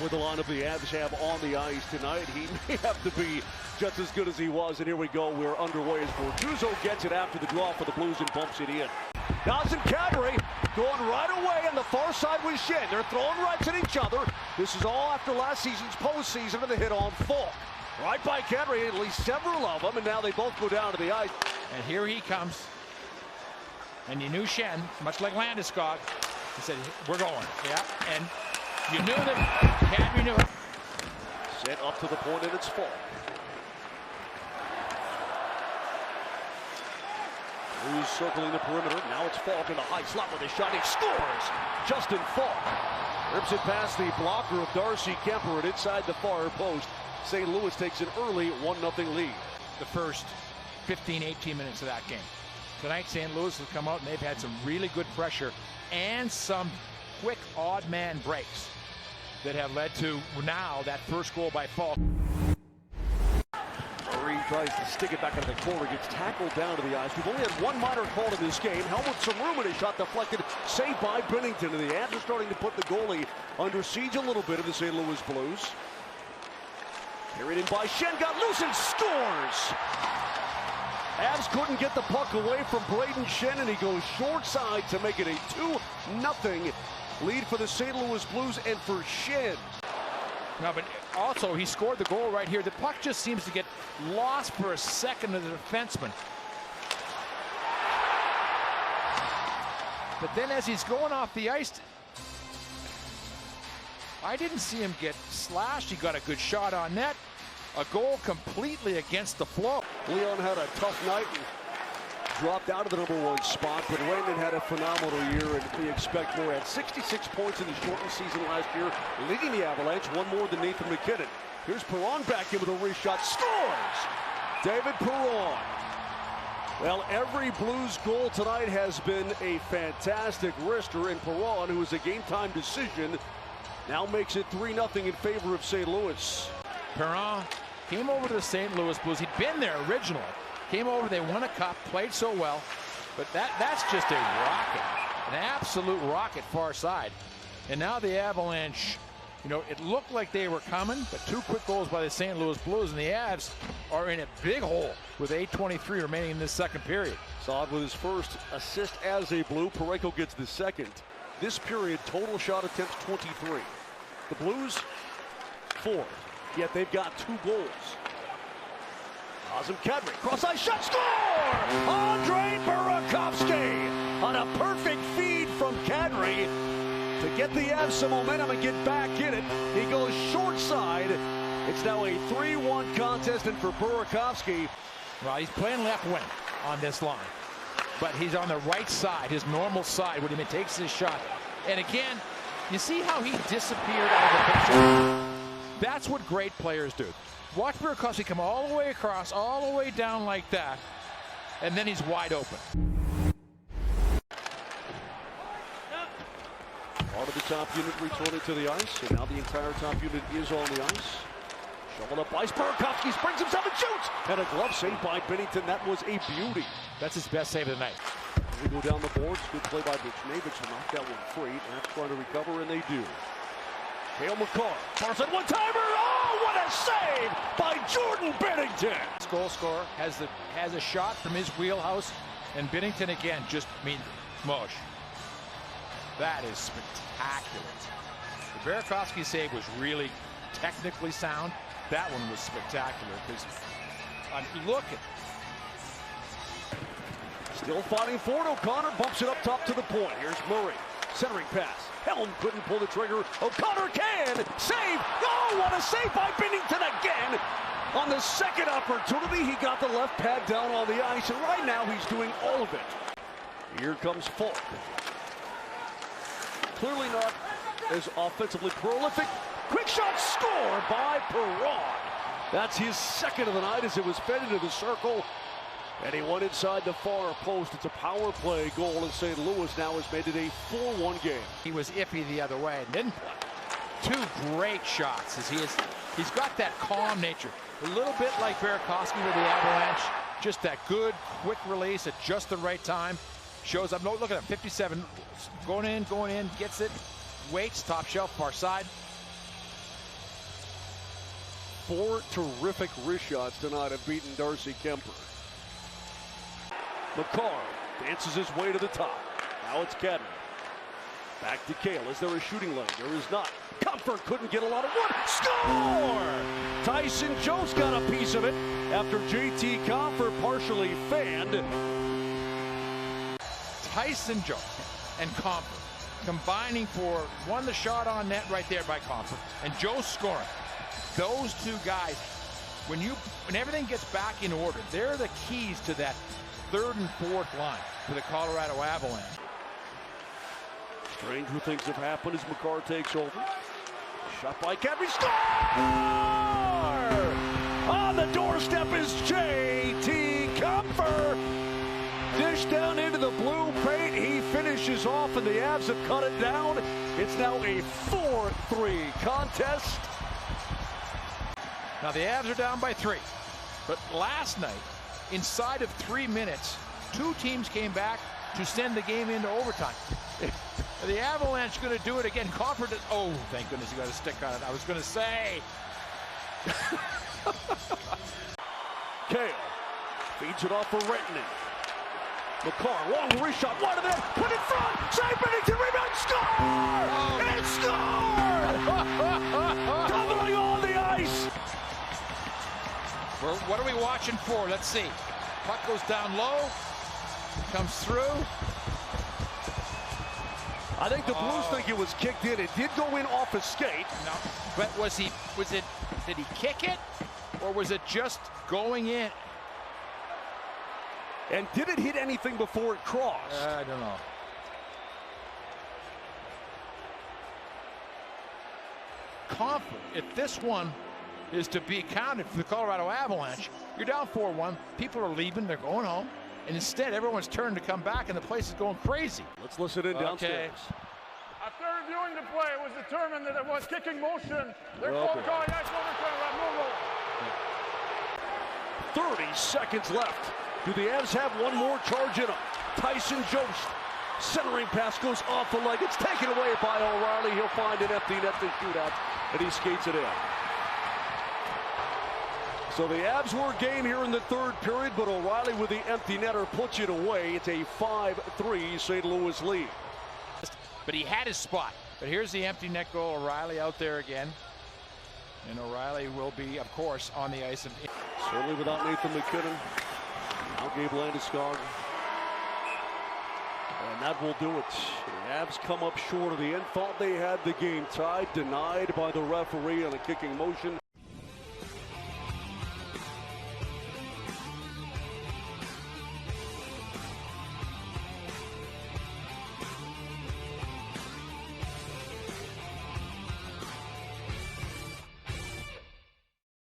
with the lineup the Avs have on the ice tonight. He may have to be just as good as he was. And here we go. We're underway as Bortuzzo gets it after the draw for the Blues and bumps it in. Dawson Cadbury going right away on the far side with Shen. They're throwing rights at each other. This is all after last season's postseason and the hit on Falk. Right by Cadbury, at least several of them, and now they both go down to the ice. And here he comes. And you knew Shen, much like Landeskog, he said, we're going. Yeah, and you knew that Cadbury knew it. Set up to the point, and it's Falk. Blues circling the perimeter. Now it's Falk in the high slot with a shot. He scores! Justin Falk rips it past the blocker of Darcy Kemper and inside the far post. St. Louis takes an early 1-0 lead. The first 15, 18 minutes of that game. Tonight, St. Louis has come out and they've had some really good pressure and some quick odd man breaks that have led to now that first goal by Falk. Murray tries to stick it back into the corner, gets tackled down to the ice. We've only had one minor call in this game. Helmut Saruman, a shot deflected, saved by Binnington, and the Avs are starting to put the goalie under siege a little bit of the St. Louis Blues. Carried in by Shen, got loose and scores! Avs couldn't get the puck away from Braden Shen, and he goes short side to make it a 2-0 lead for the St. Louis Blues and for Shen. No, but also he scored the goal right here. The puck just seems to get lost for a second to the defenseman. But then as he's going off the ice, I didn't see him get slashed. He got a good shot on net. A goal completely against the flow. Leon had a tough night and dropped out of the #1 spot, but Raymond had a phenomenal year, and we expect more. Had 66 points in the shortened season last year, leading the Avalanche, one more than Nathan MacKinnon. Here's Perron back in with a wrist shot, scores! David Perron. Well, every Blues goal tonight has been a fantastic wrister, and Perron, who was a game-time decision, now makes it 3-0 in favor of St. Louis. Perron came over to the St. Louis Blues. He'd been there originally. Came over, they won a cup, played so well. But that's just a rocket, an absolute rocket far side. And now the Avalanche, you know, it looked like they were coming, but two quick goals by the St. Louis Blues, and the Avs are in a big hole with 8:23 remaining in this second period. Saad with his first assist as a Blue. Parayko gets the second. This period, total shot attempts 23. The Blues, 4. Yet they've got 2 goals. Dawson Cadbury, cross-ice shot, score! Andrei Burakovsky on a perfect feed from Cadbury to get the Avs some momentum and get back in it. He goes short side. It's now a 3-1 contest, and for Burakovsky. Well, he's playing left wing on this line, but he's on the right side, his normal side, when he takes his shot. And again, you see how he disappeared out of the picture? That's what great players do. Watch Burakovsky come all the way across, all the way down like that, and then he's wide open. Part of the top unit returning to the ice, and now the entire top unit is on the ice. Shoveled up ice, Burakovsky springs himself and shoots! And a glove save by Binnington. That was a beauty. That's his best save of the night. We go down the boards. Good play by Buchnevich to knock that one free. That's trying to recover, and they do. Hale McCarr, Carson, one-timer! Oh, what a save by Jordan Binnington! This goal scorer has a shot from his wheelhouse, and Binnington again just smosh. That is spectacular. The Burakovsky save was really technically sound. That one was spectacular because look at. Still fighting for it. O'Connor bumps it up top to the point. Here's Murray, centering pass. Helm couldn't pull the trigger. O'Connor can save. Oh, what a save by Binnington again. On the second opportunity, he got the left pad down on the ice, and right now he's doing all of it. Here comes Falk. Clearly not as offensively prolific. Quick shot, score by Perron. That's his second of the night as it was fed into the circle. And he went inside the far post. It's a power play goal, and St. Louis now has made it a 4-1 game. He was iffy the other way and didn't play. 2 great shots as he's got that calm nature. A little bit like Burakovsky with the Avalanche. Just that good, quick release at just the right time. Shows up. No, look at him. 57. Going in, gets it. Waits, top shelf, far side. 4 terrific wrist shots tonight have beaten Darcy Kemper. McCarr dances his way to the top. Now it's Cadden. Back to Cale. Is there a shooting lane? There is not. Comfort couldn't get a lot of wood. Score! Tyson Jost got a piece of it after JT Comfort partially fanned. Tyson Jost and Comfort combining for the shot on net right there by Comfort, and Jost scoring. Those two guys, when everything gets back in order, they're the keys to that third and fourth line for the Colorado Avalanche. Stranger things have happened as McCarr takes over. Shot by Cadden. Score! On the doorstep is JT Comfort. Dish down into the blue paint. He finishes off, and the Avs have cut it down. It's now a 4-3 contest. Now the Avs are down by 3. But last night, inside of 3 minutes, 2 teams came back to send the game into overtime. The Avalanche going to do it again. Comfort. Oh, thank goodness he got a stick on it. I was going to say. Cale feeds it off for Renton. McCarr, long wrist shot, wide of that, put in front, save Binnington, rebound, score! Oh. It's scored! Doubling on the ice. What are we watching for? Let's see. Puck goes down low, comes through. I think the Blues think it was kicked in. It did go in off a skate. No, but did he kick it, or was it just going in? And did it hit anything before it crossed? I don't know. Comfort, if this one is to be counted for the Colorado Avalanche, you're down 4-1. People are leaving. They're going home. And instead, everyone's turned to come back, and the place is going crazy. Let's listen in downstairs. After reviewing the play, it was determined that it was kicking motion. Therefore, calling ice overtime, 30 seconds left. Do the Avs have one more charge in them? Tyson Jost. Centering pass goes off the leg. It's taken away by O'Reilly. He'll find an empty net to shoot at, and he skates it in. So the Avs were game here in the third period, but O'Reilly with the empty netter puts it away. It's a 5-3 St. Louis lead. But he had his spot. But here's the empty net goal. O'Reilly out there again. And O'Reilly will be, of course, on the ice. Certainly without Nathan McKinnon. Now Gabe Landeskog. And that will do it. The Avs come up short of the end. Thought they had the game tied. Denied by the referee on a kicking motion.